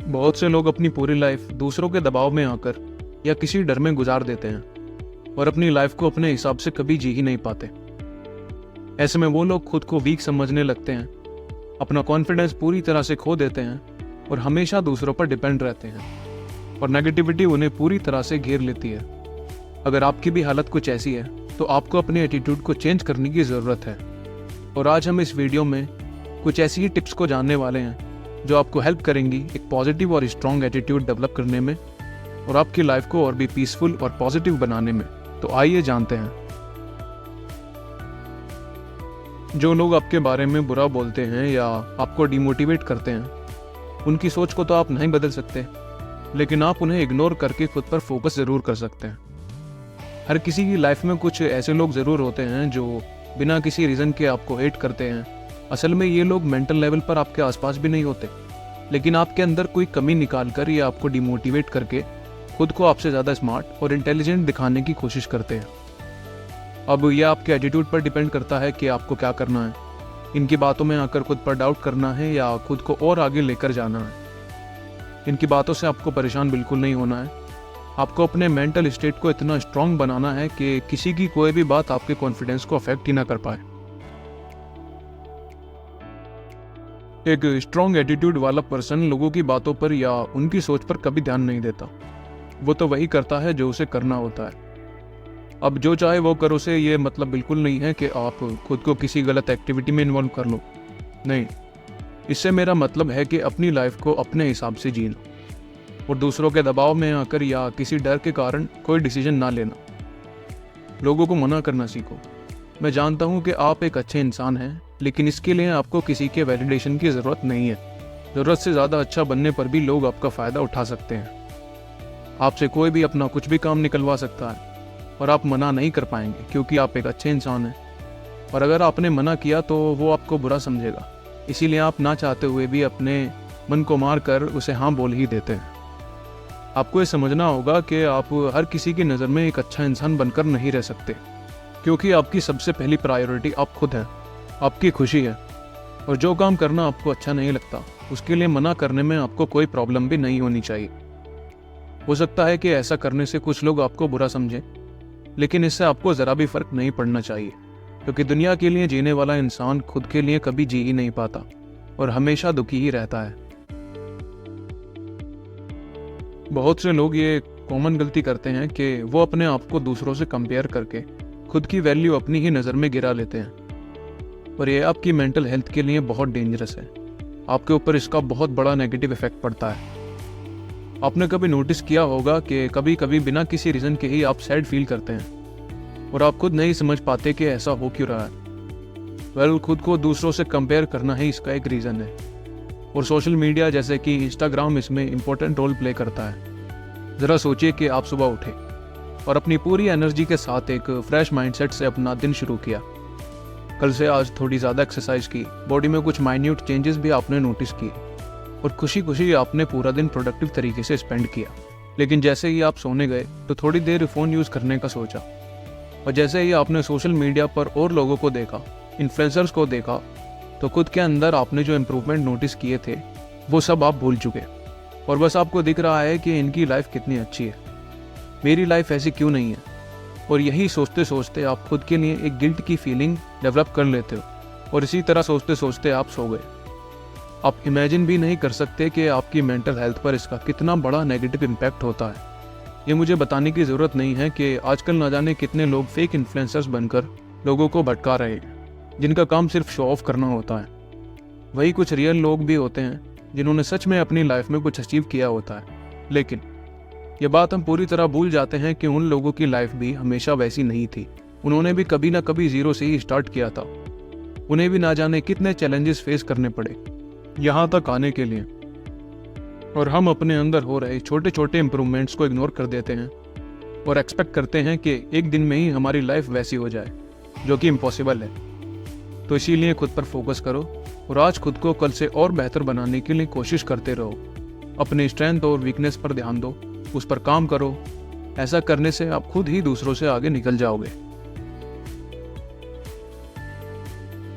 बहुत से लोग अपनी पूरी लाइफ दूसरों के दबाव में आकर या किसी डर में गुजार देते हैं और अपनी लाइफ को अपने हिसाब से कभी जी ही नहीं पाते। ऐसे में वो लोग खुद को वीक समझने लगते हैं, अपना कॉन्फिडेंस पूरी तरह से खो देते हैं और हमेशा दूसरों पर डिपेंड रहते हैं और नेगेटिविटी उन्हें पूरी तरह से घेर लेती है। अगर आपकी भी हालत कुछ ऐसी है तो आपको अपने एटीट्यूड को चेंज करने की ज़रूरत है। और आज हम इस वीडियो में कुछ ऐसी ही टिप्स को जानने वाले हैं जो आपको हेल्प करेंगी एक पॉजिटिव और स्ट्रॉन्ग एटीट्यूड डेवलप करने में और आपकी लाइफ को और भी पीसफुल और पॉजिटिव बनाने में। तो आइए जानते हैं। जो लोग आपके बारे में बुरा बोलते हैं या आपको डिमोटिवेट करते हैं, उनकी सोच को तो आप नहीं बदल सकते, लेकिन आप उन्हें इग्नोर करके खुद पर फोकस ज़रूर कर सकते हैं। हर किसी की लाइफ में कुछ ऐसे लोग ज़रूर होते हैं जो बिना किसी रीज़न के आपको हेट करते हैं। असल में ये लोग मेंटल लेवल पर आपके आसपास भी नहीं होते, लेकिन आपके अंदर कोई कमी निकाल कर या आपको डिमोटिवेट करके खुद को आपसे ज़्यादा स्मार्ट और इंटेलिजेंट दिखाने की कोशिश करते हैं। अब यह आपके एटीट्यूड पर डिपेंड करता है कि आपको क्या करना है। इनकी बातों में आकर खुद पर डाउट करना है या खुद को और आगे लेकर जाना है। इनकी बातों से आपको परेशान बिल्कुल नहीं होना है। आपको अपने मेंटल स्टेट को इतना स्ट्रांग बनाना है कि किसी की कोई भी बात आपके कॉन्फिडेंस को अफेक्ट ही ना कर पाए। एक स्ट्रॉन्ग एटीट्यूड वाला पर्सन लोगों की बातों पर या उनकी सोच पर कभी ध्यान नहीं देता। वो तो वही करता है जो उसे करना होता है। अब जो चाहे वो करो से ये मतलब बिल्कुल नहीं है कि आप खुद को किसी गलत एक्टिविटी में इन्वॉल्व कर लो। नहीं, इससे मेरा मतलब है कि अपनी लाइफ को अपने हिसाब से जी लो और दूसरों के दबाव में आकर या किसी डर के कारण कोई डिसीजन ना लेना। लोगों को मना करना सीखो। मैं जानता हूँ कि आप एक अच्छे इंसान हैं, लेकिन इसके लिए आपको किसी के वैलिडेशन की ज़रूरत नहीं है। ज़रूरत से ज़्यादा अच्छा बनने पर भी लोग आपका फ़ायदा उठा सकते हैं। आपसे कोई भी अपना कुछ भी काम निकलवा सकता है और आप मना नहीं कर पाएंगे क्योंकि आप एक अच्छे इंसान हैं। और अगर आपने मना किया तो वो आपको बुरा समझेगा, इसीलिए आप ना चाहते हुए भी अपने मन को मार कर उसे हाँ बोल ही देते हैं। आपको ये समझना होगा कि आप हर किसी की नज़र में एक अच्छा इंसान बनकर नहीं रह सकते, क्योंकि आपकी सबसे पहली प्रायोरिटी आप खुद हैं, आपकी खुशी है। और जो काम करना आपको अच्छा नहीं लगता उसके लिए मना करने में आपको कोई प्रॉब्लम भी नहीं होनी चाहिए। हो सकता है कि ऐसा करने से कुछ लोग आपको बुरा समझें, लेकिन इससे आपको ज़रा भी फर्क नहीं पड़ना चाहिए, क्योंकि दुनिया के लिए जीने वाला इंसान खुद के लिए कभी जी ही नहीं पाता और हमेशा दुखी ही रहता है। बहुत से लोग ये कॉमन गलती करते हैं कि वो अपने आप को दूसरों से कंपेयर करके खुद की वैल्यू अपनी ही नज़र में गिरा लेते हैं, और ये आपकी मेंटल हेल्थ के लिए बहुत डेंजरस है। आपके ऊपर इसका बहुत बड़ा नेगेटिव इफेक्ट पड़ता है। आपने कभी नोटिस किया होगा कि कभी कभी बिना किसी रीज़न के ही आप सैड फील करते हैं और आप खुद नहीं समझ पाते कि ऐसा हो क्यों रहा है। खुद को दूसरों से कंपेयर करना ही इसका एक रीज़न है, और सोशल मीडिया जैसे कि इंस्टाग्राम इसमें इम्पोर्टेंट रोल प्ले करता है। ज़रा सोचिए कि आप सुबह उठे और अपनी पूरी एनर्जी के साथ एक फ्रेश माइंडसेट से अपना दिन शुरू किया। कल से आज थोड़ी ज़्यादा एक्सरसाइज की, बॉडी में कुछ माइन्यूट चेंजेस भी आपने नोटिस किए और खुशी खुशी आपने पूरा दिन प्रोडक्टिव तरीके से स्पेंड किया। लेकिन जैसे ही आप सोने गए तो थोड़ी देर फ़ोन यूज़ करने का सोचा, और जैसे ही आपने सोशल मीडिया पर और लोगों को देखा, इन्फ्लुएंसर्स को देखा, तो खुद के अंदर आपने जो इम्प्रूवमेंट नोटिस किए थे वो सब आप भूल चुके, और बस आपको दिख रहा है कि इनकी लाइफ कितनी अच्छी है, मेरी लाइफ ऐसी क्यों नहीं है। और यही सोचते सोचते आप खुद के लिए एक गिल्ट की फीलिंग डेवलप कर लेते हो, और इसी तरह सोचते सोचते आप सो गए। आप इमेजिन भी नहीं कर सकते कि आपकी मेंटल हेल्थ पर इसका कितना बड़ा नेगेटिव इम्पैक्ट होता है। ये मुझे बताने की ज़रूरत नहीं है कि आजकल ना जाने कितने लोग फेक इन्फ्लुएंसर्स बनकर लोगों को भटका रहे हैं, जिनका काम सिर्फ शो ऑफ करना होता है। वही कुछ रियल लोग भी होते हैं जिन्होंने सच में अपनी लाइफ में कुछ अचीव किया होता है, लेकिन ये बात हम पूरी तरह भूल जाते हैं कि उन लोगों की लाइफ भी हमेशा वैसी नहीं थी। उन्होंने भी कभी ना कभी ज़ीरो से ही स्टार्ट किया था। उन्हें भी ना जाने कितने चैलेंजेस फेस करने पड़े यहाँ तक आने के लिए, और हम अपने अंदर हो रहे छोटे छोटे इम्प्रूवमेंट्स को इग्नोर कर देते हैं और एक्सपेक्ट करते हैं कि एक दिन में ही हमारी लाइफ वैसी हो जाए, जो कि इम्पॉसिबल है। तो इसीलिए खुद पर फोकस करो और आज खुद को कल से और बेहतर बनाने के लिए कोशिश करते रहो। अपने स्ट्रेंथ और वीकनेस पर ध्यान दो, उस पर काम करो। ऐसा करने से आप खुद ही दूसरों से आगे निकल जाओगे।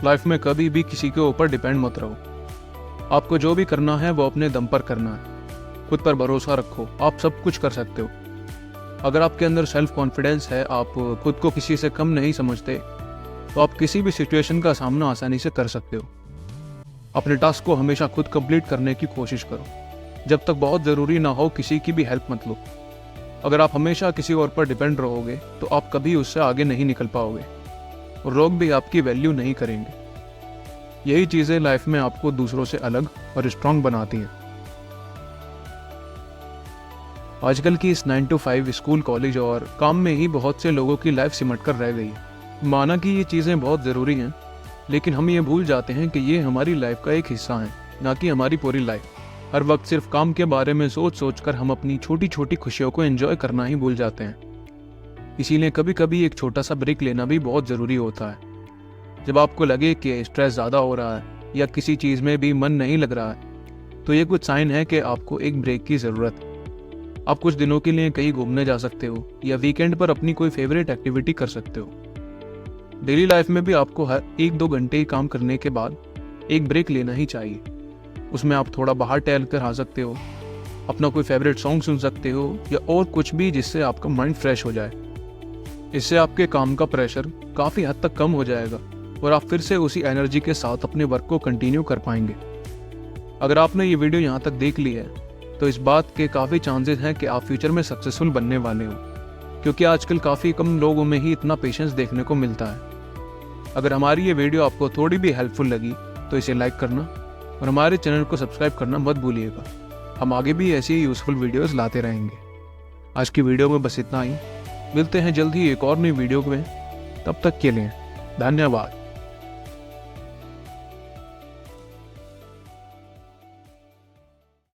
लाइफ में कभी भी किसी के ऊपर डिपेंड मत रहो। आपको जो भी करना है वो अपने दम पर करना है। खुद पर भरोसा रखो, आप सब कुछ कर सकते हो। अगर आपके अंदर सेल्फ कॉन्फिडेंस है, आप खुद को किसी से कम नहीं समझते, तो आप किसी भी सिचुएशन का सामना आसानी से कर सकते हो। अपने टास्क को हमेशा खुद कंप्लीट करने की कोशिश करो। जब तक बहुत ज़रूरी ना हो, किसी की भी हेल्प मत लो। अगर आप हमेशा किसी और पर डिपेंड रहोगे तो आप कभी उससे आगे नहीं निकल पाओगे और लोग भी आपकी वैल्यू नहीं करेंगे। यही चीज़ें लाइफ में आपको दूसरों से अलग और स्ट्रांग बनाती हैं। आजकल की इस 9 to 5 स्कूल, कॉलेज और काम में ही बहुत से लोगों की लाइफ सिमट कर रह गई है। माना कि ये चीज़ें बहुत ज़रूरी हैं, लेकिन हम ये भूल जाते हैं कि ये हमारी लाइफ का एक हिस्सा है, ना कि हमारी पूरी लाइफ। हर वक्त सिर्फ काम के बारे में सोच कर हम अपनी छोटी छोटी खुशियों को एंजॉय करना ही भूल जाते हैं। इसीलिए कभी कभी एक छोटा सा ब्रेक लेना भी बहुत ज़रूरी होता है। जब आपको लगे कि स्ट्रेस ज़्यादा हो रहा है या किसी चीज़ में भी मन नहीं लग रहा है, तो ये कुछ साइन है कि आपको एक ब्रेक की ज़रूरत है। आप कुछ दिनों के लिए कहीं घूमने जा सकते हो या वीकेंड पर अपनी कोई फेवरेट एक्टिविटी कर सकते हो। डेली लाइफ में भी आपको हर 1-2 घंटे काम करने के बाद एक ब्रेक लेना ही चाहिए। उसमें आप थोड़ा बाहर टहल कर आ सकते हो, अपना कोई फेवरेट सॉन्ग सुन सकते हो या और कुछ भी जिससे आपका माइंड फ्रेश हो जाए। इससे आपके काम का प्रेशर काफ़ी हद तक कम हो जाएगा और आप फिर से उसी एनर्जी के साथ अपने वर्क को कंटिन्यू कर पाएंगे। अगर आपने ये वीडियो यहाँ तक देख ली है तो इस बात के काफ़ी चांसेस हैं कि आप फ्यूचर में सक्सेसफुल बनने वाले हो, क्योंकि आजकल काफ़ी कम लोगों में ही इतना पेशेंस देखने को मिलता है। अगर हमारी ये वीडियो आपको थोड़ी भी हेल्पफुल लगी तो इसे लाइक करना और हमारे चैनल को सब्सक्राइब करना मत भूलिएगा। हम आगे भी ऐसी ही यूज़फुल वीडियोस लाते रहेंगे। आज की वीडियो में बस इतना ही। मिलते हैं जल्द ही एक और नई वीडियो में। तब तक के लिए धन्यवाद।